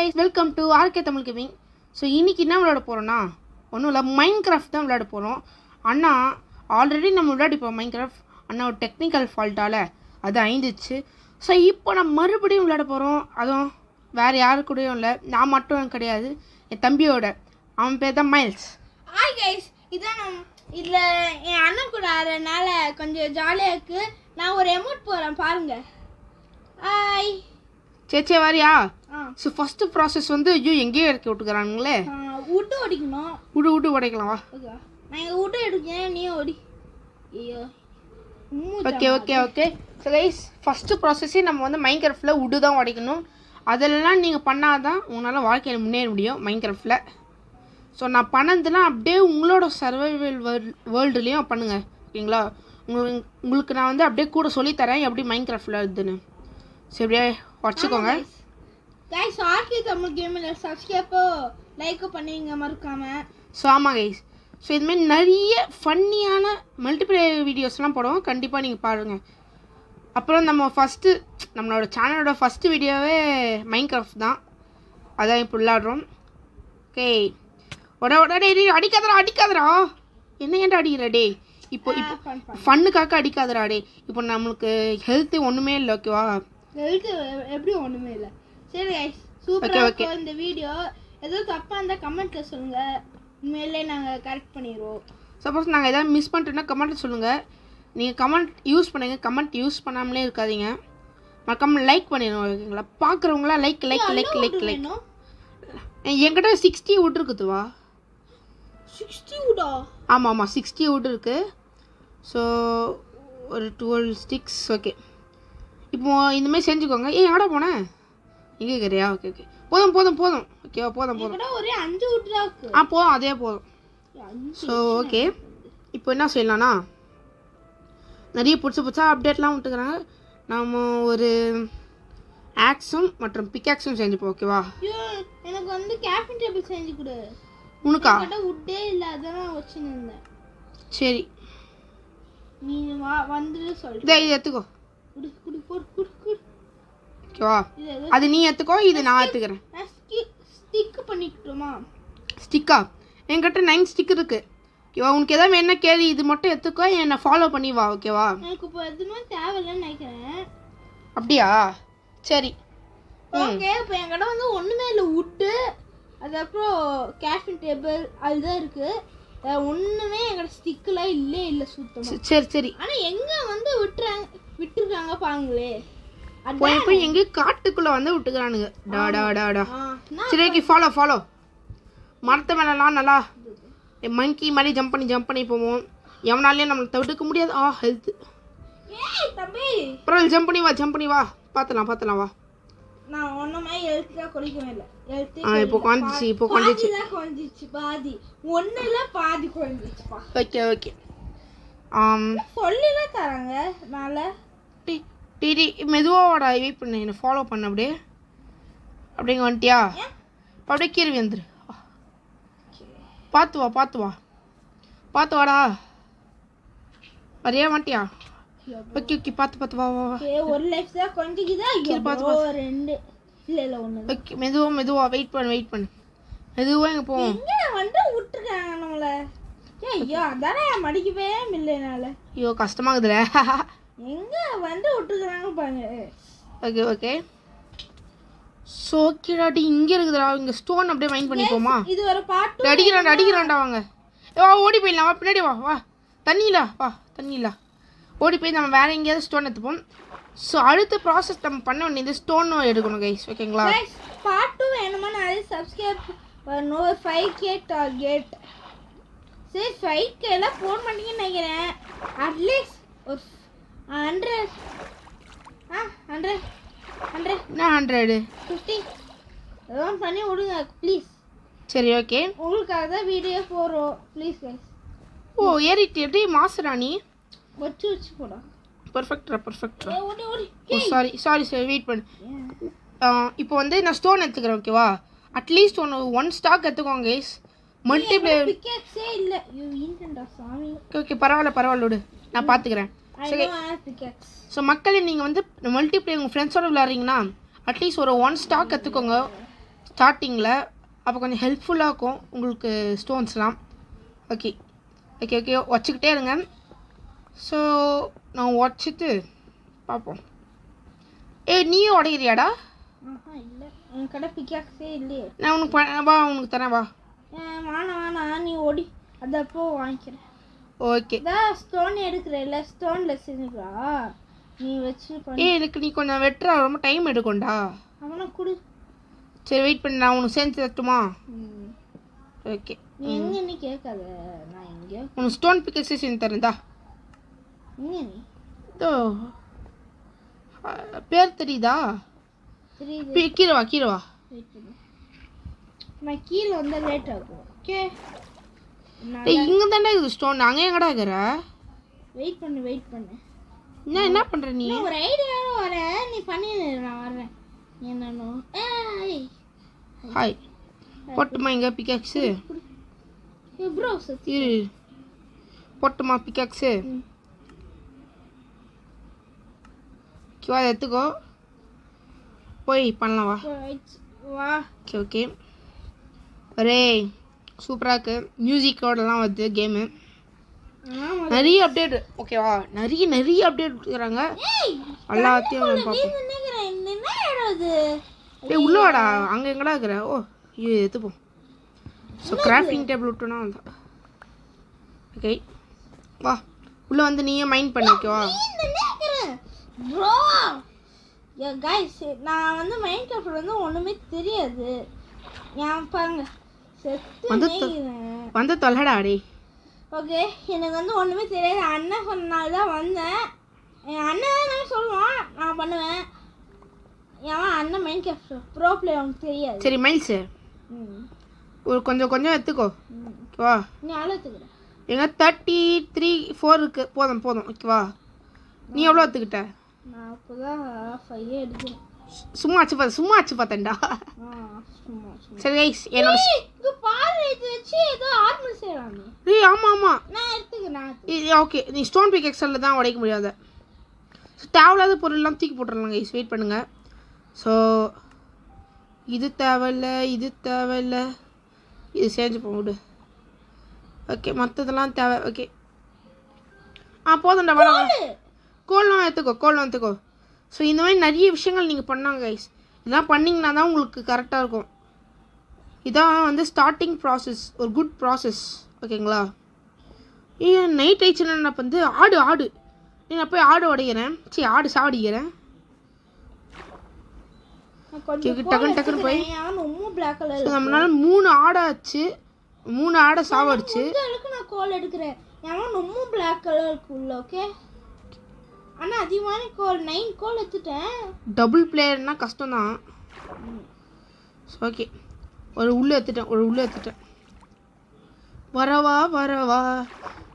Guys, welcome to RK Tamil gaming. So இன்றைக்கி என்ன விளையாட போகிறோன்னா, ஒன்றும் இல்லை, மைன்கிராஃப்ட் தான் விளையாட போகிறோம். அண்ணா ஆல்ரெடி நம்ம விளையாடிப்போம் மைன்கிராஃப்ட். அண்ணா ஒரு டெக்னிக்கல் ஃபால்ட்டால் அது அழிஞ்சிச்சு. ஸோ இப்போ நான் மறுபடியும் விளையாட போகிறோம். அதுவும் வேறு யாரு கூடயும் இல்லை, நான் மட்டும் கிடையாது, என் தம்பியோட. அவன் பேர் தான் மைல்ஸ். ஹாய் கைஸ், இதான் இதில் என் அண்ணன் கூட ஆடுறதுனால கொஞ்சம் ஜாலியாக இருக்குது. நான் ஒரு எமௌண்ட் போகிறேன் பாருங்கள். ஹாய் சேச்சே வாரியா? ஸோ ஃபஸ்ட்டு ப்ராசஸ் வந்து ஐயோ எங்கேயோ இறக்கி விட்டுக்கிறானுங்களே. விட்டு ஓடிக்கணும். விட்டு உடைக்கலாம். வா, நான் எங்கள் விட்டு எடுக்கிறேன், நீ ஓடி. ஐயோ ஓகே. ஸோ கைஸ், ஃபஸ்ட்டு ப்ராசஸே நம்ம வந்து மைன்கிராஃப்டில் உட்டு தான் உடைக்கணும். அதெல்லாம் நீங்கள் பண்ணால் தான் உங்களால் வாழ்க்கையில் முன்னேற முடியும் மைன்கிராஃப்டில். ஸோ நான் பண்ணதுலாம் அப்படியே உங்களோட சர்வைவல் வேர்ல்டுலேயும் பண்ணுங்கள், ஓகேங்களா? உங்களுக்கு நான் வந்து அப்படியே கூட சொல்லித்தரேன் எப்படி மைன்கிராஃப்டில் இருக்குதுன்னு. ஸோ எப்படியே வச்சுக்கோங்க. கைஸ், ஆர்கே தமிழ் கேமில் சப்ஸ்கிரைப்போ லைக்கோ பண்ணுவீங்க மறக்காமல். ஸோ ஆமாம் கைஸ், ஸோ இதுமாரி நிறைய ஃபன்னியான மல்டிப்ளேயர் வீடியோஸ்லாம் போடுவோம், கண்டிப்பாக நீங்கள் பாருங்கள். அப்புறம் நம்மளோட சேனலோட ஃபஸ்ட்டு வீடியோவே மைன்கிராஃப்ட் தான், அதான் இப்போ விளாடுறோம். ஓகே, டே அடிக்காதரா என்ன ஏன்டா அடிக்கிற டே? இப்போ ஃபன்னுக்காக அடிக்காதரா டே. இப்போ நம்மளுக்கு ஹெல்த்து ஒன்றுமே இல்லை, ஓகேவா? ஹெல்த்து எப்படி ஒன்றுமே இல்லை. சரி கைஸ், சூப்பராக இந்த வீடியோ. ஏதோ தப்பாக இருந்தால் கமெண்ட்டில் சொல்லுங்கள், உண்மையிலே நாங்கள் கரெக்ட் பண்ணிடுவோம். சப்போஸ் நாங்கள் எதாவது மிஸ் பண்ணிட்டோன்னா கமெண்ட்டில் சொல்லுங்கள். நீங்கள் கமெண்ட் யூஸ் பண்ணுங்கள், கமெண்ட் யூஸ் பண்ணாமலே இருக்காதீங்க. மறக்காம லைக் பண்ணிடுவோம், ஓகேங்களா? பார்க்குறவங்களாம் லைக். என்கிட்ட 60 வுட் இருக்குதுவா? 60 வுட்டா? ஆமாம் 60 வுட் இருக்குது. ஸோ ஒரு 12 ஸ்டிக்ஸ். ஓகே, இப்போ இந்தமாதிரி செஞ்சுக்கோங்க. ஆட போனேன் எங்கே இருக்கிறியா? ஓகே போதும் ஓகேவா? போதும் ஒரே 5 வுட் தான் இருக்கு. போதும், அதே போதும். ஸோ ஓகே, இப்போ என்ன செய்யலாம்னா, நிறைய புதுசாக அப்டேட்லாம் விட்டுக்கிறாங்க. நம்ம ஒரு ஆக்ஸும் மற்றும் பிக்காக்ஸும் செஞ்சுப்போம், ஓகேவா? எனக்கு வந்து கேபின் டேபிள் செஞ்சு கொடு. உனக்கா? வுட்டே இல்லை, அதான் வச்சுருந்தேன். சரி, நீ வந்துட்டு சொல்லு. இது எடுத்துக்கோ, ஓகேவா? அது நீ எடுத்துக்கோ, இது நான் எடுத்துக்கிறேன். ஸ்டிக் பண்ணிக்கிட்டோமா? ஸ்டிக்கா? என்கிட்ட 9 ஸ்டிக் இருக்குது, ஓகேவா? உனக்கு எதாவது வேணா கேள்வி, இது மட்டும் எடுத்துக்கோ, என்னை ஃபாலோ பண்ணி வா, ஓகேவா? எனக்கு இப்போ எதுவுமே தேவையில்லைன்னு நினைக்கிறேன். அப்படியா? சரி, ஓகே. இப்போ என்கிட்ட வந்து ஒன்றுமே இல்லை, வுட்டு அதுக்கப்புறம் கேபின் டேபிள் அதுதான் இருக்குது. ஒன்றுமே எங்கிட்ட ஸ்டிக்கெலாம் இல்லை சுத்தமாக. சரி. ஆனால் எங்கே வந்து விட்டுருக்காங்க பாருங்களே. போய் எங்கேயும் காட்டுக்குள்ளே வந்து விட்டுக்கிறானுங்க. டாடா. சரி, ஓகே, ஃபாலோ. மரத்தை மேலாம் நல்லா மங்கி மாதிரி ஜம்ப் பண்ணி போவோம். எவனாலையும் நம்மளை தவிர்க்க முடியாது. ஹெல்த்து பரவாயில்ல, ஜம்ப் பண்ணி வா. பார்த்துலாம் வா. நான் ஒன்றும் மாதிரி ஹெல்த்தாக குறைக்கவே இல்லை. இப்போ குறைஞ்சிச்சு பாதி ஒன்றில் பாதி குறைஞ்சிச்சுப்பா. ஓகே. சொல்லிலாம் தராங்க மேலே. டிடி மெதுவாக வெயிட் பண்ணு, என்னை ஃபாலோ பண்ண. அப்படிங்க வந்துட்டியா? அப்படியே கீழே வந்துரு. பார்த்து வாடா. வரையா வந்துட்டியா? ஓகே, பார்த்து வா. ஒரு லைஃப் தான் கொஞ்சிக்குதா? பார்த்து 2 இல்லை 1. ஓகே, மெதுவா வெயிட் பண்ணு. மெதுவாக எங்கே போவோம்? எங்கே வந்து விட்டுருக்காங்க நம்மளை? ஐயோ, அதானே மடிக்கவே இல்லைனால. ஐயோ, கஷ்டமாகுதுல. எங்கே வந்து விட்டுருக்காங்க பாருங்க. ஓகே. ஸோ ஓகேடாடி, இங்கே இருக்குதுடா. இங்கே ஸ்டோன் அப்படியே மைண்ட் பண்ணிப்போமா? இது ஒரு பாட்டு. அடிக்கிறான்டா வாங்க. ஓடி போயிடலாம், வா பின்னாடி வா. தண்ணியில ஓடி போய் நம்ம வேறு எங்கேயாவது ஸ்டோன் எடுத்துப்போம். ஸோ அடுத்த ப்ராசஸ் நம்ம பண்ண வேண்டியது ஸ்டோனும் எடுக்கணும் கைஸ், ஓகேங்களா? பாட்டு வேணுமா? நிறைய சப்ஸ்கிரைப் பண்ணணும். 5K target. சரி, 5Kலாம் ஃபோன் பண்ணிங்கன்னு நினைக்கிறேன். அட்லீஸ்ட் ஒரு 100 50 எதாவது பண்ணி விடுங்க ப்ளீஸ். சரி, ஓகே. உங்களுக்காக தான் வீடியோ போடுறோம், ப்ளீஸ் கைஸ். ஏறிட்டு எப்படி மாசுராணி வச்சு போடா. பர்ஃபெக்டா. சாரி, வெயிட் பண்ணு. இப்போ வந்து நான் ஸ்டோன் எடுத்துக்கிறேன், ஓகேவா? அட்லீஸ்ட் ஒன் ஸ்டாக் எடுத்துக்கோங்க கைஸ். மல்டிப்ளேயர் பிக்கேக்ஸே இல்லை. சாமி. ஓகே, பரவாயில்ல விடு, நான் பார்த்துக்கிறேன். சரி, ஸோ மக்களே, நீங்கள் வந்து மல்டிப்ளேயர் உங்கள் ஃப்ரெண்ட்ஸோடு விளையாடுறீங்கன்னா அட்லீஸ்ட் ஒரு 1 ஸ்டாக் கற்றுக்கோங்க. ஸ்டார்டிங்கில். அப்போ கொஞ்சம் ஹெல்ப்ஃபுல்லாக இருக்கும் உங்களுக்கு ஸ்டோன்ஸ்லாம். ஓகே ஓகே ஓகே வச்சுக்கிட்டே இருங்க. ஸோ நான் உடச்சிட்டு பார்ப்போம். நீயும் உடையிறியாடா? இல்லை என் கடை பிக்காக்ஸே இல்லையே. நான் உனக்கு வா உனக்கு தரேன் வா. வேணாம் நீ ஓடி அதப்போ வாங்கிக்கிறேன். ஓகே ஸ்டோன் எடுக்கிறேன்ல ஸ்டோனில் செஞ்சுக்கா நீ வச்சு எனக்கு நீ கொஞ்சம் வெட்டுறா ரொம்ப டைம் எடுக்கும்டா. அவனை கொடு. சரி வெயிட் பண்ணி நான் உனக்கு செஞ்சு தரட்டுமா? ஓகே நீ எங்கே நீ கேட்காத நான் எங்கேயோ உனக்கு ஸ்டோன் பிக்கஸே செஞ்சு தரேன்டா. எங்கே நீ இதோ பேர் தெரியுதா? தெரியுது. கீழே வா கீழே வா. வெயிட் பண்ணு நான் கீழே வந்தால் லேட் ஆகும். ஓகே இங்கே தாண்டா இது ஸ்டோன். அங்கே எங்கடா இருக்கிற? வெயிட் பண்ணு என்ன பண்ணுற நீ? ஒரு ஐடியாவோட வரேன் நீ பண்ணிடு நான் வரேன். என்னன்னு ஹாய் போட்டுமா இங்கே பிக்காக்ஸு ப்ரோ இரு போட்டுமா பிக்காக்ஸு வா எடுத்துக்கோ போய் பண்ணலாம் வா. வா ஓகே ஓகே ஒரே சூப்பராக இருக்குது. மியூசிக்கோடலாம் வருது கேமு. நிறைய அப்டேட் ஓகேவா? நிறைய அப்டேட் கொடுக்குறாங்க. எல்லாத்தையும் பார்ப்போம். உள்ள வாடா அங்கே எங்கடா இருக்கிற? ஓ இது எடுத்துப்போம். ஸோ கிராஃப்டிங் டேபிள் விட்டோன்னா வந்தா ஓகே வா உள்ளே வந்து நீயே மைண்ட் பண்ண ஓகேவா? ப்ரோ கைஸ் நான் வந்து மைண்ட் கிராஃப்ட் வந்து ஒன்றுமே தெரியாது. ஏன் பாருங்க வந்து தொல்லடா அடே. ஓகே எனக்கு வந்து ஒன்றுமே தெரியாது. அண்ணன் சொன்னனால தான் வந்தேன். என் அண்ணன் தான் சொல்லுவான் நான் பண்ணுவேன். ஏன் அண்ணன் மைண்ட் கிராஃப்ட் ப்ரோ பிளேயர் அவனுக்கு தெரியாது. சரி மைல்ஸு ஒரு கொஞ்சம் எடுத்துக்கோ ஓகேவா? நீ ஆள் எடுத்துக்கிறேன். எங்க 33 4 இருக்கு. போதும் ஓகேவா? நீ எவ்வளோ எடுத்துக்கிட்ட? நான் அப்போதான் 5 எடுக்கிறேன். சும்மா ஆச்சு பார்த்தேன்டா. சரி கைஸ் என்னோட இங்க பாரு இது வச்சு ஏதோ ஆர்மர் செய்றானே. ஆமா நான் எடுத்துக்கிறேன். ஓகே நீ ஸ்டோன் பிக்கெக்ஸில் தான் உடைக்க முடியாது. ஸோ தேவையில்லாத பொருள்லாம் தூக்கி போட்டுடலாம் கைஸ். வெயிட் பண்ணுங்கள். ஸோ இது தேவையில்லை இது செஞ்சு போடு. ஓகே மற்றதெல்லாம் தேவை. ஓகே போதும்டா வர கோலம் எடுத்துக்கோ. ஸோ இந்த மாதிரி நிறைய விஷயங்கள் நீங்கள் பண்ணாங்க கைஸ். இதெல்லாம் பண்ணிங்கன்னா தான் உங்களுக்கு கரெக்டாக இருக்கும். இதான் வந்து ஸ்டார்டிங் ப்ராசஸ், ஒரு குட் ப்ராசஸ் ஓகேங்களா? நைட் ஆயிடுச்சுன்னா நான் வந்து ஆடு நான் போய் ஆடு உடைக்கிறேன். சரி ஆடு சாவடிக்கிறேன். டக்குன்னு போய் நம்மளால 3 ஆடை ஆச்சு. 3 ஆடை சாவடிச்சு. நான் கோல் எடுக்கிறேன். ரொம்ப பிளாக் கலருக்கு உள்ள ஓகே. ஆனால் அதிகமான கோல் 9 கோல் எடுத்துட்டேன். டபுள் பிளேயர்னா கஷ்டம் தான். ஓகே ஒரு உள்ளே எடுத்துட்டேன். வரவா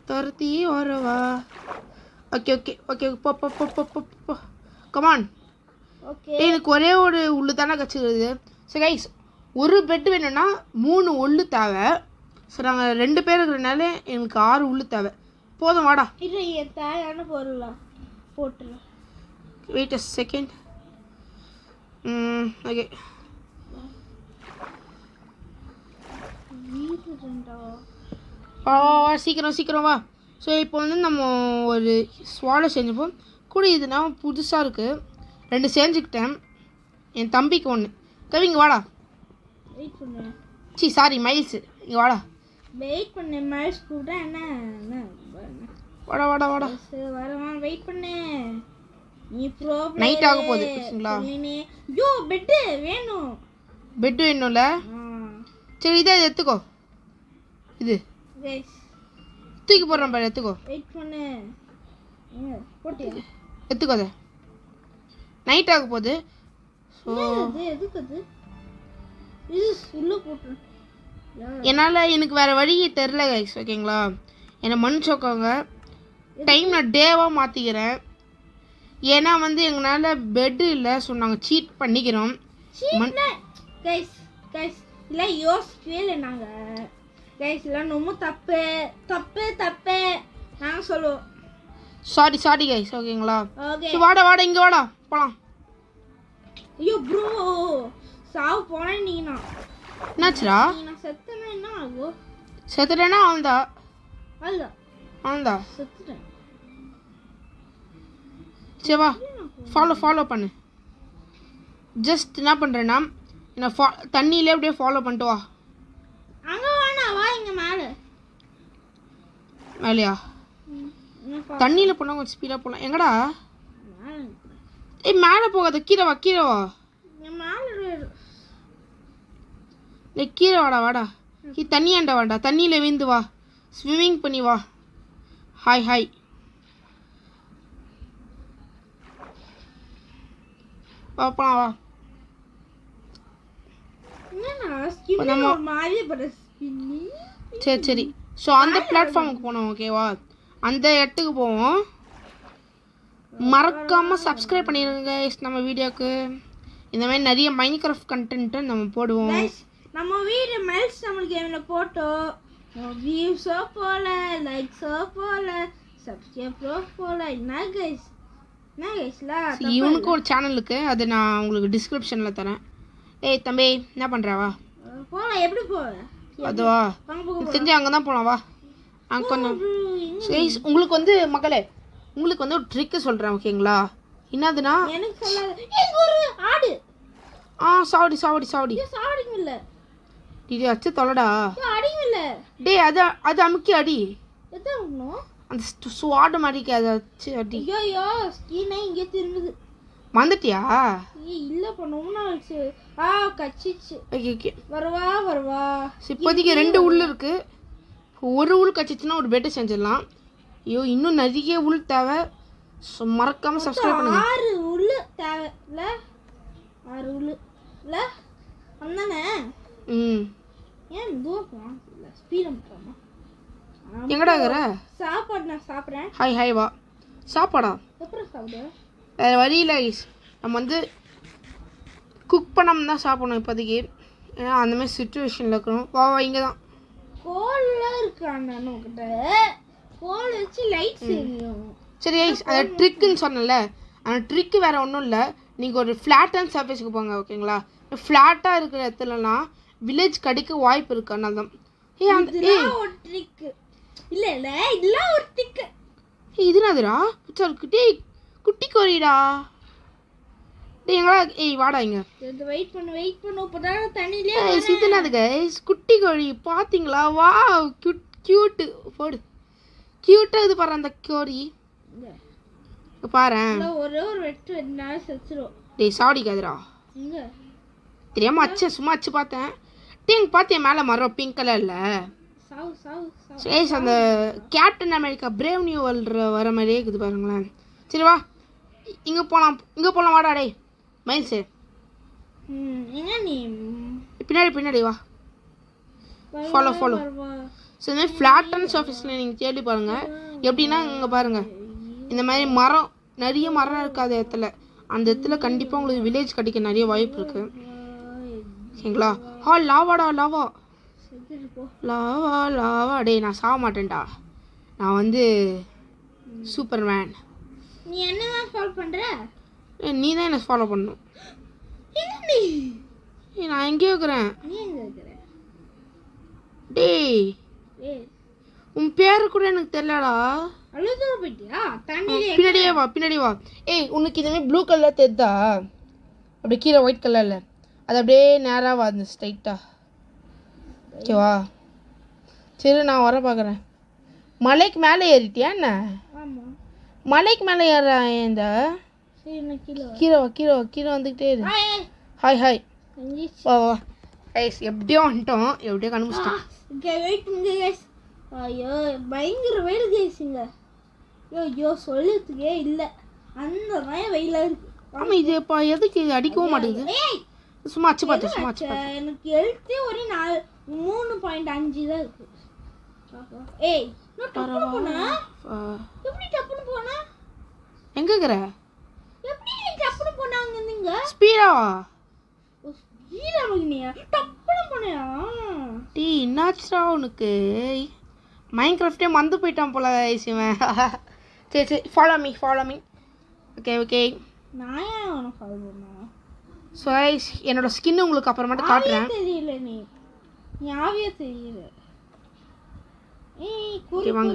துரத்தி வரவா. ஓகே போ கமான். ஓகே எனக்கு ஒரே ஒரு உள்ளு தானே கச்சிருக்குது. ஸோ கைஸ் ஒரு பெட் வேணும்னா 3 உள்ளு தேவை. ஸோ நாங்கள் 2 பேர் இருக்கிறனால எங்களுக்கு 6 உள்ளு தேவை. போதும் வாடா. இது என் தேவையான பொருளா போட்டுருவேன். Wait a second. ஓகே சீக்கிரம் வா. ஸோ இப்போ வந்து நம்ம ஒரு ஸ்வாலை செஞ்சுப்போம். கூட இதுனா புதுசாக இருக்குது. 2 செஞ்சுக்கிட்டேன். என் தம்பிக்கு 1. கவிங்க வாடா. வெயிட் பண்ணு. சாரி மைல்ஸு இங்கே வாடா. வெயிட் பண்ணு மைல்ஸ் கூட என்ன வாடா வரவா வெயிட் பண்ணு. நீ ப்ரோ நைட் ஆக போகுது சரிங்களா? ஐயோ பெட்டு வேணும்ல. சரி இதை எடுத்துக்கோ. இது தூக்கி போடுறேன் பாரு. எடுத்துக்கோ. வெயிட் பண்ணு. போட்டியா? எடுத்துக்கோ. அதை நைட் ஆக போகுது. ஸோ எதுக்கு அது இது உள்ள போட்டு என்னால் எனக்கு வேறு வழி தெரில கைஸ் ஓகேங்களா? என்னை மன்னிச்சோக்கோங்க. டைம் நான் டேவாக மாற்றிக்கிறேன். ஏன்னா வந்து எங்களால் பெட்டு இல்லை. ஸோ நாங்கள் சீட் பண்ணிக்கிறோம். கைஸ் இல்லை யோசிக்கவே இல்லை நாங்கள். கைஸ் இல்லை ரொம்ப தப்பு நாங்கள் சொல்லுவோம். சாரி கைஸ் ஓகேங்களா? ஓகே வாடா இங்கே வாடா போகலாம். ஐயோ ப்ரோ சாவு போனேன் நீ நான் என்னாச்சுடா? நான் செத்தேன்னா என்ன ஆகும்? செத்துட்டேன்னா அவன்தா அல்ல அவன்தா. செத்துட்டேன். சரி வா, ஃபாலோ பண்ணு. ஜஸ்ட் என்ன பண்ணுறேன்னா என்ன தண்ணியிலே அப்படியே ஃபாலோ பண்ணிட்டு வா. அங்கே வேணா வா, இங்கே மேலே வேலையா? தண்ணியில் போனால் கொஞ்சம் ஸ்பீடாக போகலாம். எங்கடா? ஏய் மேலே போகாத, கீழே வா. கீழே வாடா. தண்ணியாண்டா வாடா, தண்ணியில் விழுந்து வா, ஸ்விம்மிங் பண்ணி வா. ஹாய் பாப்பா வா. சரி ஸோ அந்த பிளாட்ஃபார்முக்கு போனோம். ஓகேவா? அந்த இடத்துக்கு போவோம். மறக்காமல் சப்ஸ்கிரைப் பண்ணிடுங்க நம்ம வீடியோக்கு. இந்த மாதிரி நிறைய மைன்கிராஃப்ட் கண்டென்ட்டு நம்ம போடுவோம். நம்ம வீடியோ மெல்ஸ் நம்மளுக்கு என்ன போட்டோ வியூஸோ போல, லைக்ஸோ போல, சப்ஸ்கிரைபோ போல. என்ன கைஸ்ல இவனுக்கு ஒரு சேனல் இருக்கு, அது நான் உங்களுக்கு டிஸ்கிரிப்ஷனில் தரேன். ஏய் தம்பி என்ன பண்ணுறாவா? போகலாம். எப்படி போவேன்? அதுவா தெரிஞ்சு அங்கே தான் போகலாம். வா அங்கே கொஞ்சம். உங்களுக்கு வந்து மக்களே, உங்களுக்கு வந்து ஒரு ட்ரிக்கு சொல்கிறேன். ஓகேங்களா? என்னதுன்னா எனக்கு சொல்லாத. ஒரு ஆடு. சாவடிங்க இல்லை டிடி அச்சு தொலைடா. அடிங்க இல்லை டே அது அமுக்கி அடி. எத்தனை அந்த ஸ்வாட் மாதிரிக்கு அதை வச்சு அடி. ஐயோ ஸ்கினே இங்கே திரும்புது. வந்துட்டியா? இல்லை பண்ணோம்னா கச்சிச்சு. ஓகே வருவா. இப்போதைக்கு 2 உள் இருக்கு. ஒரு உள் கச்சிச்சுன்னா ஒரு பெட்டு செஞ்சிடலாம். ஐயோ இன்னும் நிறைய உள் தேவை. மறக்காம சப்ஸ்கிரைப் பண்ணுங்க. 6 உள் தேவை இல்லை? 6 உள் இல்லை வந்தானே. ஏன் தூரம் ஸ்பீடம் போமா? எங்கடா இருக்கிற? சாப்பாடு நான் சாப்பிட்றேன். ஹாய் வா. சாப்பாடா? அப்புறம் சாப்பிடு. வேறு வழி இல்லை கைஸ், நம்ம வந்து குக் பண்ணாமல் தான் சாப்பிடணும் இப்போதைக்கு. ஏன்னா அந்தமாதிரி சுச்சுவேஷனில் இருக்கணும். வா இங்கே தான் கோல்லாம் இருக்கு அண்ணனுக்கிட்ட. கோல் வச்சு லைட் செய்யணும். சரி கைஸ், அந்த ட்ரிக்குன்னு சொன்னல, அந்த ட்ரிக்கு வேறு ஒன்றும் இல்லை. நீங்கள் ஒரு ஃப்ளாட்டான சர்ஃபேஸுக்கு போங்க. ஓகேங்களா? ஃப்ளாட்டாக இருக்கிற இடத்துலலாம் வில்லேஜ் கடிக்க வாய்ப்பு இருக்கு. அதனால தான் ஒரு ட்ரிக்கு இல்லை இதெல்லாம் ஒரு ட்ரிக்கு. இதுனாதுடா டே குட்டி கோரிடா. டே எங்களா வாடா இங்க. வெயிட் பண்ணு இப்போதான் தண்ணியிலே. இதுனாது கைஸ் குட்டி கோழி பார்த்தீங்களா? வா கியூட்டு போடு. கியூட்டாக இது பாரு அந்த கோழி பாரு. ஒரு வெட்டு 2 நாள் செத்துரும். டேய் சாடிக்காதுடா. தெரியாம சும்மா அச்சு பார்த்தேன். டேங்க பார்த்தியா மேலே மரம் பிங்க் கலரில்? அந்த captain America brave new world வர மாதிரியே இருக்குது பாருங்களேன். சரி வா இங்கே போகலாம் வாடா. டே மைல்ஸு பின்னாடி வா. ஃபாலோ ஸோ இந்த மாதிரி ஃப்ளாட்டான சர்ஃபேஸில் நீங்கள் தேடி பாருங்கள். எப்படின்னா இங்கே பாருங்கள், இந்த மாதிரி மரம் நிறைய மரம் இருக்காத இடத்துல, அந்த இடத்துல கண்டிப்பாக உங்களுக்கு வில்லேஜ் கிடைக்க நிறைய வாய்ப்பு இருக்குது. ஓகேங்களா? லாவா. டே நான் சாக மாட்டேன்டா. நான் வந்து சூப்பர்மேன். நீ என்ன ஃபாலோ பண்ற? நீ தான் என்ன ஃபாலோ பண்ணணும். நான் எங்கேயோ இருக்கிறேன். டேய் உன் பேரு கூட எனக்கு தெரியலடா. பின்னாடியே வா. ஏய் உனக்கு இந்த மாதிரி ப்ளூ கலர் தெரியுதா? அப்படி கீழே ஒயிட் கலரில் அது அப்படியே நேராக வா, அந்த ஸ்ட்ரைட்டாக. ஓகேவா? சரி நான் வர பார்க்குறேன். மலைக்கு மேலே ஏறிட்டியா என்ன? மலைக்கு மேலே ஏற இந்த கீழே வந்துக்கிட்டே இரு. ஹாய் வா எப்படியோ வந்துட்டோம். எப்படியோ கண்டுபிடிச்சிட்டோம். ஐயோ பயங்கர வெயில் கேசிங்க. ஐயோ சொல்லுறதுக்கே இல்லை, அந்த மாதிரி வெயிலாக இருக்கு. ஆமாம் இது இப்போ எதுக்கு அடிக்கவும் மாட்டேங்குது? சும்மா அச்சு பார்த்தேன். எனக்கு எழுத்தே ஒரு 3.5 தான் இருக்கு. ஏய் டப்புனு போனா எப்படி டப்புனு போனா? எங்க இருக்கற? எப்படி நீ டப்புனு போனாங்க நீங்க? ஸ்பீடாவா? ஸ்பீடா போனியா? டப்புனு போனியா? டீ என்னாச்சுடா உனக்கு? மைன்கிராஃப்டே மறந்து போயிட்டான் போல இவன். சரி ஃபாலோ மீ. ஓகே நான் ஏன் உன்னை ஃபாலோ பண்ணா? ஸோ என்னோட ஸ்கின் உங்களுக்கு அப்புறமேட்டு காட்டுறேன். தெரியல நீ யாவையே தெரியல. Okay, வாங்க.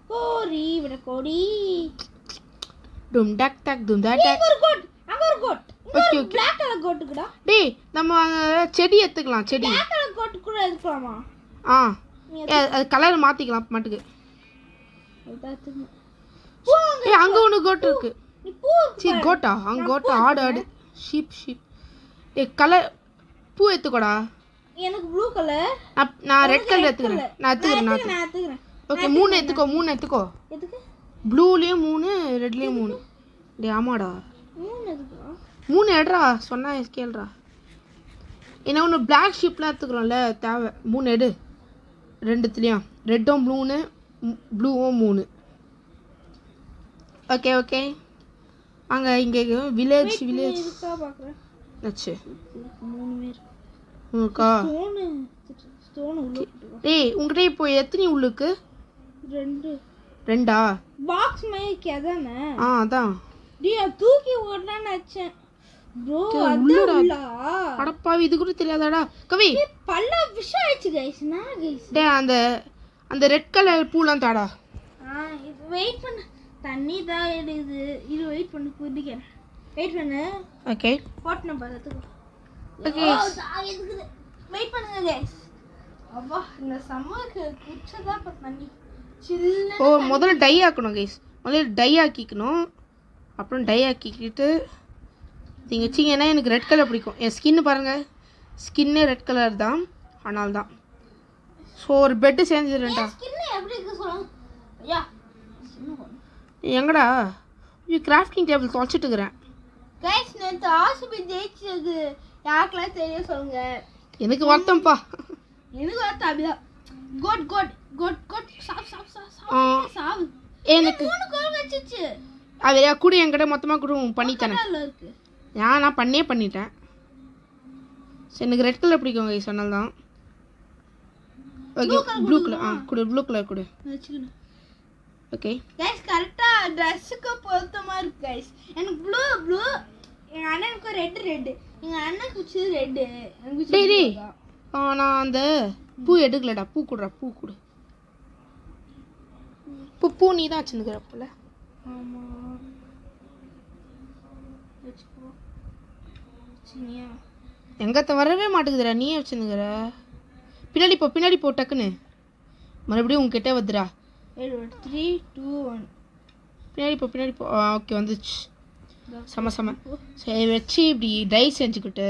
கோரி விட கோடி. டும் டக் டக் டும் டக் டக். அங்க ஒரு coat. Okay okay. Black color coat கூட. டேய் நம்ம செடி எடுத்துக்கலாம் செடி. Black color கோட் கூட எடுக்கலாமா? ஆ அது கலர் மாத்திக்கலாம் மாட்டுக்கு. ஏய் அங்க ஒன்னு கோட் இருக்கு. நீ பூ சீ கோட்டா அங்க கோட்டா ஆடு ஷீப் ஏய் கலர் பூ எடுத்துக்கோடா. எனக்கு ப்ளூ கலர். நான் ரெட் கலர் எடுத்துக்கிறேன். நான் எடுத்துக்கிறேன். ஓகே 3 எடுத்துக்கோ. எதுக்கு? ப்ளூலயும் 3 ரெட்லயும் 3. டேய் ஆமாடா. 3 எதுக்குடா? 3 எடுடா சொன்னா கேளுடா. என்ன ஒன்று பிளாக் ஷீப்லாம் எடுத்துக்கிறோம்ல தேவை 3 எடு. ரெண்டுத்துலேயும் ரெட்டும் ப்ளூவும் 3. ஓகே ஓகே அங்க இங்கே வில்லேஜ் இருக்கா பார்க்குறேன். ஆச்சு 3 பேர் உனக்கா ஸ்டோன் உள்ள. டேய் உங்ககிட்ட இப்போ எத்தனை உள்ளுக்கு? 2 பாக்ஸ் மேக் அதானே? அதான். டேய் தூக்கி ஓடலான்னு அச்சேன் ப்ரோ. அதுல அடப்பாவி இது கூட தெரியாதாடா கவி? பல்ல விஷம் ஆயிச்சு गाइस. நான் गाइस டேய் அந்த ரெட் கலர் பூலாம் தாடா. இது வெயிட் பண்ணு. தண்ணி தான் எடுது. இது வெயிட் பண்ணு குடிக்கிறேன். வெயிட் பண்ணு. ஓகே போட் நம்பர் எடுத்துக்கோ. ஓகே வெயிட் பண்ணுங்க गाइस. அப்பா இந்த சம்மருக்கு குச்சதா தண்ணி சில்லுன்னு. ஓ முதல்ல டை ஆக்கணும் गाइस. முதல்ல டை ஆக்கிக்கணும். அப்புறம் டை ஆக்கிக்கிட்டு நீங்கள் வச்சிங்கன்னா எனக்கு ரெட் கலர் பிடிக்கும். என் ஸ்கின்னு பாருங்கள் ஸ்கின்னே ரெட் கலர் தான். ஆனால் தான் ஸோ ஒரு பெட்டு செஞ்சிடறேன்டா. ஸ்கின் எப்படி இருக்கு சொல்லுங்க ஐயா. எங்கடா கிராஃப்டிங் டேபிள் தொலைச்சிட்டு இருக்கிறேன். गाइस நேத்து ஆர்சிபி ஜெயிச்சது யாருக்கெல்லாம் தெரியும் சொல்லுங்க. எனக்கு வருத்தம்ப்பா. எனக்கு வருத்தம் அப்படிதான். கோட் கோட் கோட் கோட் சாப் எனக்கு 3 கோல் வச்சிச்சு. அது கூட என்கிட்ட மொத்தமாக கூட பண்ணித்தானே. இருக்கு நான் பண்ணிட்டேன். சரி எனக்கு ரெட் கலர் பிடிக்கும் கைஸ் சொன்னால் தான். Okay blue colour blue colour கொடு வச்சுக்கணும். ஓகே गाइस கரெக்ட்டா Dressக்கு பொருத்தமா இருக்கு गाइस. எனக்கு ப்ளூ எங்க அண்ணனுக்கு ரெட் எங்க அண்ணனுக்கு குச்சி ரெட் எனக்கு டேய் நான் அந்த பூ எடுக்கலடா. பூ கொடு. பூ நீ தான் வச்சுருக்கிற போல. ஆமா வெச்சுக்கோ. சினியா எங்கத்த வரவே மாட்டேங்குதுடா. நீயே வச்சுருக்கிற. பின்னாடி போ டக்குன்னு. மறுபடியும் உங்ககிட்ட வந்துடா. 3 2 1 பின்னாடி போ. ஓகே வந்துச்சு. செம சரி வச்சு இப்படி டை செஞ்சுக்கிட்டு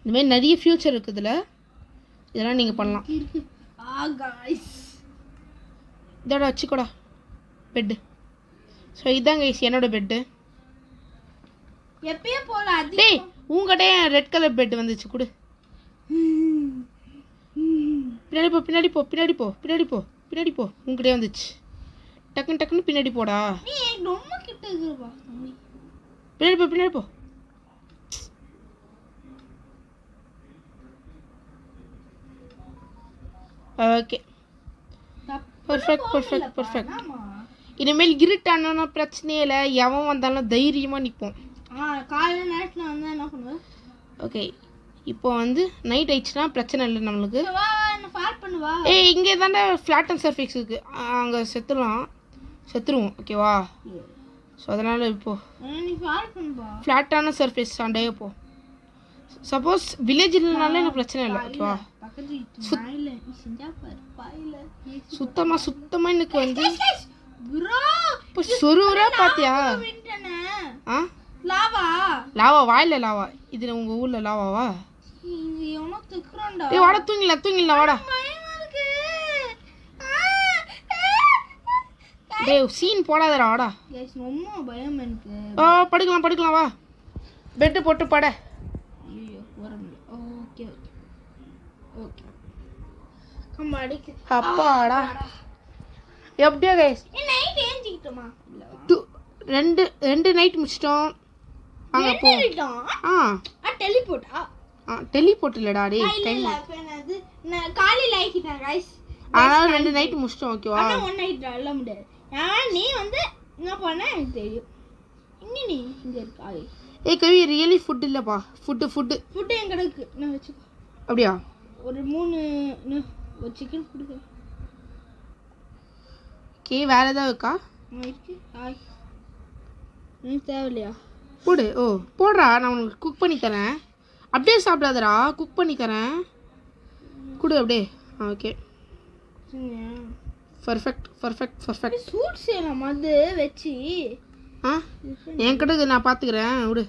இந்தமாரி நிறைய ஃபியூச்சர் இருக்குதுல. இதெல்லாம் நீங்கள் பண்ணலாம். गाइस இதோட வச்சுக்கூடா பெட்டு. ஸோ இதான் கைஸ் என்னோட பெட்டு. எப்பயே போல டேய் உங்ககிட்ட ரெட் கலர் பெட் வந்துச்சு கொடு. பின்னாடி போ உங்ககிட்டே வந்துச்சு. டக்குன்னு பின்னாடி போடா. நீ ரொம்ப கிட்ட இருக்குப்பா. பின்னாடி போ. Okay perfect. இனிமேல் இருட்டான பிரச்சனையே இல்லை. எவன் வந்தாலும் தைரியமாக நிற்போம். காலையில் நேரத்தில் வந்தால் என்ன பண்ணுவேன்? ஓகே இப்போ வந்து நைட் ஆயிடுச்சுன்னா பிரச்சனை இல்லை நம்மளுக்கு. பண்ணுவா இங்கே தானே ஃப்ளாட் அண்ட் சர்ஃபேஸ் இருக்குது. அங்கே செத்துருவோம் ஓகேவா. ஸோ அதனால் இப்போது ஃப்ளாட்டான சர்ஃபேஸ் ஆண்டே போ. சப்போஸ் வில்லேஜ் இல்லைனாலும் எனக்கு பிரச்சனை இல்லை ஓகேவா. சுத்தமாக எனக்கு வந்து இப்போ சொருவரா பார்த்தியா? லாவா வாயில லாவா. இது உங்கள் ஊரில் லாவாவா? வாடா தூங்கிடலாம் வாடா. டேய் சீன் போடாதடா வாடா. ரொம்ப பயம் எனக்கு. படுக்கலாம் வா. பெட்டு போட்டு பட. அப்பாடா எப்படியா கைஸ் ரெண்டு நைட் முடிச்சிட்டோம். அங்கே போ. டெலிபோர்ட் இல்லடா டேய் டைம். காலையில் ஆகிட்டேன் கைஸ். ஆனால் 2 நைட் முடிச்சிட்டோம் ஓகேவா. 1 நைட் அல்ல முடியாது. நீ வந்து என்ன பண்ண எனக்கு தெரியும். இங்கே நீ இங்கே இருக்கா? கவி ரியலி ஃபுட் இல்லைப்பா. ஃபுட்டு என் கிடக்கு நான் வச்சுக்கோ. அப்படியா? ஒரு 3 ஒரு சிக்கன் கொடுங்க. ஓகே வேறு ஏதாவது இருக்கா? இருக்கு. எனக்கு தேவையில்லையா? போடு. ஓ போடுறா, நான் உனக்கு குக் பண்ணி தரேன். அப்படியே சாப்பிடாதடா, குக் பண்ணி தரேன். கொடு அப்படியே. Okay perfect perfect perfect. Shoot செய்யலாம் அது வச்சு. என்கிட்ட நான் பார்த்துக்கிறேன் விடு.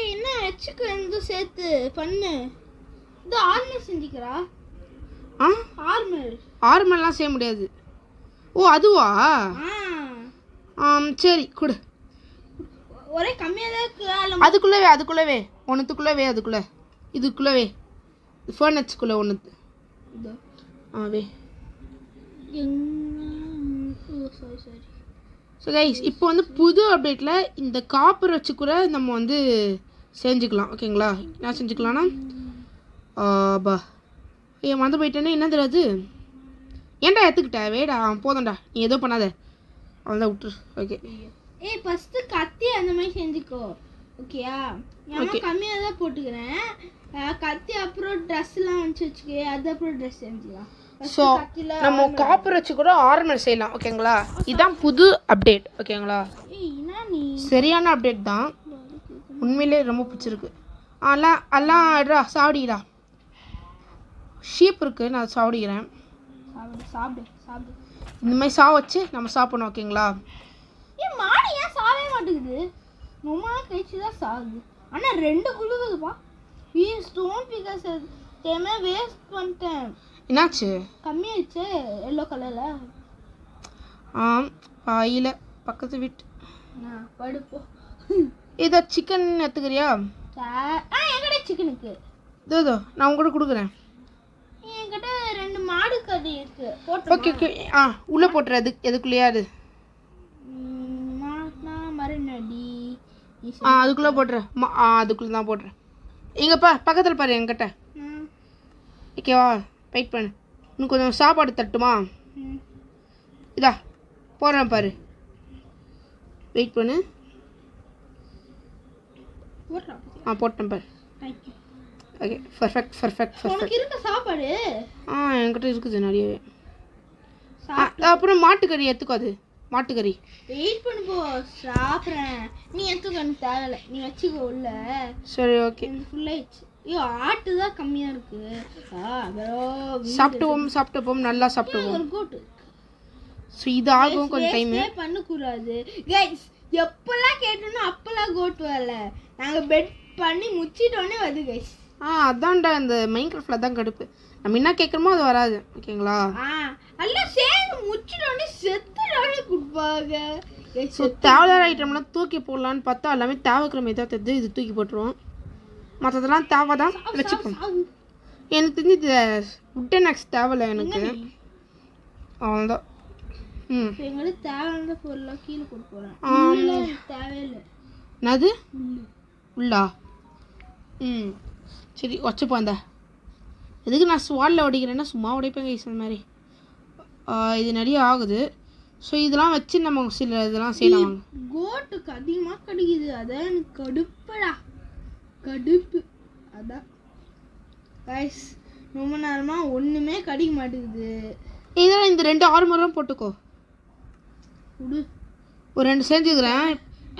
என்ன வச்சுக்க எந்த சேர்த்து பண்ணு. இது ஆர்மல் செஞ்சுக்கிறா. ஆர்மல்லாம் செய்ய முடியாது. ஓ அதுவா? சரி கொடு. ஒரே கம்மியாக தான் இருக்கு. அதுக்குள்ளவே ஒன்றுத்துக்குள்ளவே இதுக்குள்ளவே ஃபர்னச்சுக்குள்ளே ஒன்று வே. சரி. ஸோ கைஸ் இப்போ வந்து புது அப்டேட்டில் இந்த காப்பர் வச்சு கூட நம்ம வந்து செஞ்சுக்கலாம். ஓகேங்களா? என்ன செஞ்சுக்கலாம்னா பா ஏன் வந்து போயிட்டேன்னா என்ன தெரியாது. ஏன்டா எடுத்துக்கிட்ட வேடா போதண்டா, நீ ஏதோ பண்ணாத அவ்வளோதான் விட்டுரு. ஓகே ஃபஸ்ட்டு கத்தி அந்த மாதிரி செஞ்சுக்கோ. ஓகேயா? நான் கம்மியாக தான் போட்டுக்கிறேன். கத்தி அப்புறம் ட்ரெஸ்லாம் வச்சுக்கே, அது அப்புறம் ட்ரெஸ் செஞ்சுக்கலாம். ஸோ நம்ம காப்பர் வச்சு கூட ஆர்மர் செய்யலாம். ஓகேங்களா? இதுதான் புது அப்டேட். ஓகேங்களா? சரியான அப்டேட் தான், உண்மையிலே ரொம்ப பிடிச்சிருக்கு. எல்லாம் சாவடிடா. ஷீப் இருக்கு, நான் சாவடிக்கிறேன். சாப்பிடு. இந்த மாதிரி சாவ வச்சு நம்ம சாப்பிடணும். ஓகேங்களா? மாடு ஏன் சாவே மாட்டேங்குது? ரொம்ப கழிச்சு தான் சாகுது. ஆனால் 2 குழுகுதுப்பா. ஸ்டோன் பிகாஸ் தேமே வேஸ்ட் பண்ணிட்டேன். என்னாச்சு? கம்மியாயிடுச்சு எல்லோ கலரில். இல்லை பக்கத்து வீட்டு படுப்போ. இதை சிக்கன் எடுத்துக்கிறியா? என்கிட்ட சிக்கனுக்கு இதோ நான் உங்கள்கிட்ட கொடுக்குறேன். என்கிட்ட 2 மாடு கறி இருக்கு. ஓகே ஓகே உள்ளே போட்டுற. எதுக்குள்ளேயா அது? அதுக்குள்ளே போட்டுறேன். அதுக்குள்ளே தான் போட்டுறேன். எங்கப்பா பக்கத்தில் பாரு என்கிட்ட. ஓகேவா? வெயிட் பண்ணு, இன்னும் கொஞ்சம் சாப்பாடு தட்டுமா? இதா போடுறேன் பாரு, வெயிட் பண்ணு. போட்டேன் பாரு. Okay perfect perfect perfect. இருக்க சாப்பாடு என்கிட்ட இருக்குது நிறையவே. அப்புறம் மாட்டுக்கறி எடுத்துக்கோ. அது மாட்டுக்கறி. வெயிட் பண்ணு போ, சாப்பிட்றேன். நீ எடுத்துக்கோ, எனக்கு தேவையில்ல, நீ வச்சுக்கோ உள்ள. சரி ஓகே. ஃபுல்லாகிடுச்சு. ஐயோ ஆட்டு தான் கம்மியாக இருக்கு. சாப்பிட்டுப்போம் நல்லா சாப்பிட்டுப்போம். ஒரு கோட்டு. ஸோ இது ஆகும் கொஞ்சம் டைம். பண்ணக்கூடாது கைஸ். எப்பெல்லாம் கேட்டோன்னா அப்பெல்லாம் கோட்டு வரல. நாங்கள் பெட் பண்ணி முச்சிட்டோன்னே வருது கைஸ். அதான்டா இந்த மைன்கிராஃப்ட்ல தான் கடுப்பு. நம்ம என்ன கேட்குறோமோ அது வராது. ஓகேங்களா? எல்லாம் சேர்ந்து முச்சிட்டோன்னே செத்துடோன்னே கொடுப்பாங்க. ஸோ தேவையான ஐட்டம்லாம் தூக்கி போடலான்னு பார்த்தா எல்லாமே தேவைக்கிற மாதிரி தான் தெரிஞ்சு இது தூக்கி போட்டுருவோம். மற்றதெல்லாம் தேவை தான் வச்சுப்போம். எனக்கு தெரிஞ்சு இது உட்டன் ஆக்ஸ் தேவையில்லை எனக்கு. அவ்வளோதான். எங்களுக்கு தேவையான பொருளாக கீழே போட்டு போகிறேன். தேவையில்லை. என்னது உள்ளா? சரி வச்சுப்போம். அந்த எதுக்கு நான் ஸ்வாலில் உடைக்கிறேன்னா சும்மா உடைப்பேன் கைஸ் அந்த மாதிரி. இது நிறைய ஆகுது. ஸோ இதெல்லாம் வச்சு நம்ம சில இதெல்லாம் செய்யலாம். கோட்டுக்கு அதிகமாக கிடைக்குது. அதான் எனக்கு கடுப்பு. அதான் கைஸ் ரொம்ப நேரமாக ஒன்றுமே கிடைக்க மாட்டேங்குது. இதெல்லாம் இந்த 2 ஆர்மரும் போட்டுக்கோ. ஒரு 2 செஞ்சுக்கிறேன்,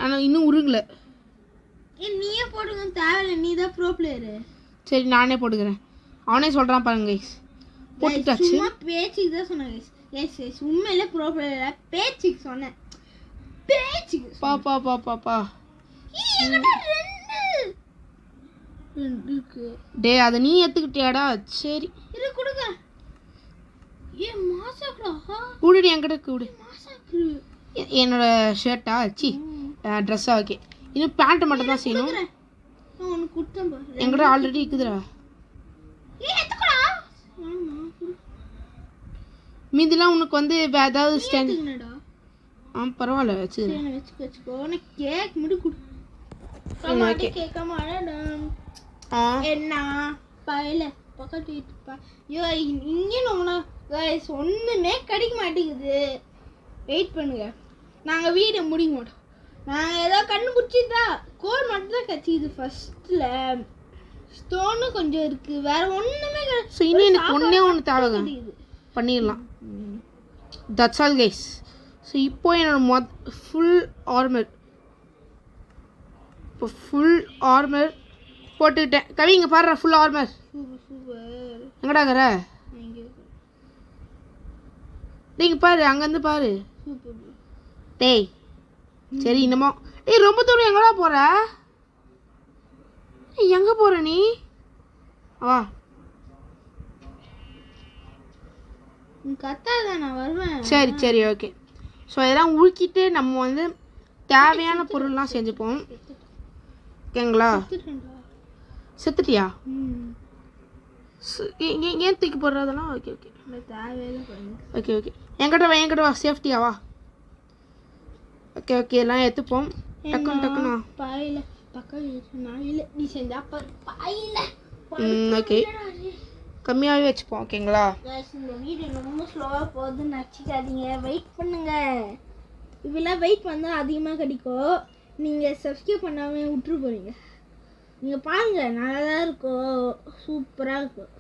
ஆனால் இன்னும் உருங்கலை. நீயே போட்டுக்க தேவையில்லை, நீ தான் ப்ரோ பிளேயரு. சரி நானே போட்டுக்கிறேன். அவனே சொல்கிறான் பாருங்க கைஸ். போட்டுட்டாச்சு. சும்மா பேச்சுக்கு தான் சொன்னேன் கைஸ். எஸ் உண்மையிலே ப்ரோ பிளேயர் பேச்சுக்கு சொன்னேன். பேச்சுக்கு பாப்பா இருக்கு. டே அதை நீ எடுத்துக்கிட்டியாடா? சரி இது கொடுங்க. மாசாக்குடா கூடுடி என்கிட்ட கூடு. என்னோட ஷர்ட்டா சி ட்ரெஸ்ஸா? ஓகே இன்னும் பேண்ட்டு மட்டும் தான் செய்யணும். என்கிட்ட ஆல்ரெடி இருக்குதுடா. மீதிலாம் உனக்கு வந்து ஏதாவது ஸ்டாண்ட். பரவாயில்ல வச்சு வச்சுக்கோ. கேக் மட்டும் கொடு. கேட்க மாட்டேன். என்ன பையில பக்கத்து வீட்டுப்பா. ஐயோ இங்கே ஒன்றுமே கிடைக்க மாட்டேங்குது. வெயிட் பண்ணுங்க, நாங்கள் வீடை முடிக்க மாட்டோம். நாங்கள் ஏதோ கண்டுபிடிச்சிதா கோல் மட்டும் தான் கச்சிக்குது ஃபர்ஸ்ட்டில். ஸ்டோனு கொஞ்சம் இருக்கு, வேற ஒண்ணுமே ஸோ இன்னும் எனக்கு ஒன்றே ஒன்று தேவைங்க, பண்ணிடலாம். That's all guys. ஸோ இப்போ என்னோட ஃபுல் ஆர்மர், இப்போ ஃபுல் ஆர்மர் போட்டுக்கிட்டேன். கவி இங்கே பாடுற ஃபுல் ஆர்மர் சூப்பர். எங்கடாங்கிற நீங்கள் பாரு, அங்கேருந்து பாரு. சூப்பர். டேய் சரி இன்னமோ ஏய் ரொம்ப தூரம் எங்கடா போகிற? எங்கே போகிற நீ? வா கத்தாத, நான் வருவேன். சரி சரி ஓகே. ஸோ இதெல்லாம் உழுக்கிட்டு நம்ம வந்து தேவையான பொருள்லாம் செஞ்சுப்போம். ஓகேங்களா? செத்துட்டியா? ஏன் தூக்கி போடுறதெல்லாம்? Okay okay okay okay. என்கிட்ட வா சேஃப்டியா வா. ஓகே ஓகே எல்லாம் எடுத்துப்போம். டக்குன்னு பாயில பக்கம் நாயில நீ செஞ்சா பாயில. ஓகே கம்மியாகவே வச்சுப்போம். ஓகேங்களா? இந்த வீடியோ ரொம்ப ஸ்லோவாக போகுதுன்னு நினச்சிக்காதீங்க, வெயிட் பண்ணுங்க. இப்பெல்லாம் வெயிட் பண்ணால் அதிகமாக கிடைக்கும். நீங்கள் சப்ஸ்கிரைப் பண்ணாமல் விட்டுரு போகிறீங்க. நீங்கள் பாருங்கள், நல்லா தான் இருக்கும், சூப்பராக இருக்கும்.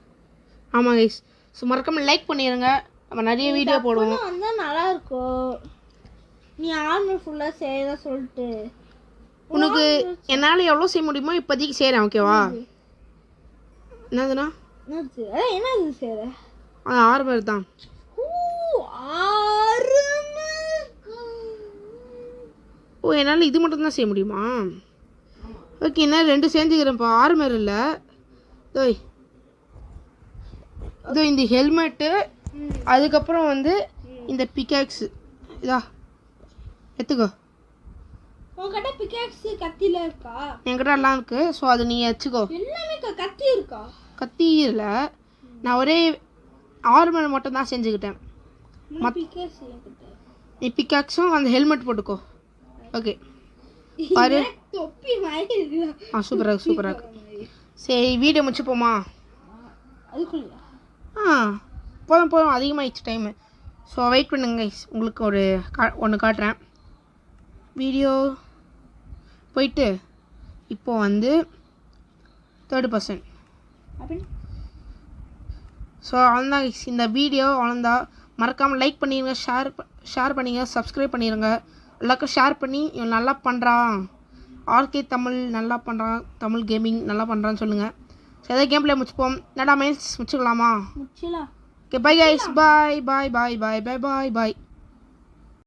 ஆமாம் கைஸ். ஸோ மறக்காமல் லைக் பண்ணிடுங்க, நம்ம நிறைய வீடியோ போடுவோம். வந்தால் நல்லா இருக்கும். நீ ஆர்மர் ஃபுல்லாக செய்ய சொல்லிட்டு உனக்கு என்னால் எவ்வளோ செய்ய முடியுமோ இப்போதைக்கு செய்கிறேன். ஓகேவா? என்னதுண்ணா? என்னது செய்கிற? ஆர்மர் தான். ஓ என்னால் இது மட்டும்தான் செய்ய முடியுமா? ஓகே என்ன 2 செஞ்சுக்கிறேன்ப்பா. ஆர்மர் இல்லை, இதோ இந்த ஹெல்மெட்டு, அதுக்கப்புறம் வந்து இந்த பிக்காக்ஸு. இதா எடுத்துக்கோ. உங்ககிட்ட பிக்காக்ஸு கத்தில இருக்கா? என்கிட்ட எல்லாம் இருக்கு. ஸோ அது நீ வச்சுக்கோ. எல்லாமே கத்தி இருக்கா? கத்தி இல்லை, நான் ஒரே ஆர்மர் மட்டும் தான் செஞ்சுக்கிட்டேன். நீ பிக்காக்ஸும் அந்த ஹெல்மெட் போட்டுக்கோ. ஓகே பாரு. சூப்பராக சரி வீடியோ முடிச்சுப்போமா? போதும் அதிகமாகிடுச்சு டைமு. ஸோ வெயிட் பண்ணுங்க, உங்களுக்கு ஒன்று காட்டுறேன். வீடியோ போயிட்டு இப்போ வந்து 3rd ஸோ அவ்வளோதான் இந்த வீடியோ. அவ்வளோதான். மறக்காமல் லைக் பண்ணிடுங்க, ஷேர் பண்ணிடுங்க, சப்ஸ்கிரைப் பண்ணிடுங்க. எல்லாருக்கும் ஷேர் பண்ணி இவன் நல்லா பண்ணுறான், ஆர்கே தமிழ் நல்லா பண்ணுறான், தமிழ் கேமிங் நல்லா பண்ணுறான்னு சொல்லுங்கள். ஸோ எதாவது கேம் பிளே முடிச்சுப்போம். என்னடா மெயில்ஸ் முடிச்சுக்கலாமா? முடிச்சலாம். Okay bye guys, bye bye bye bye bye bye பாய்.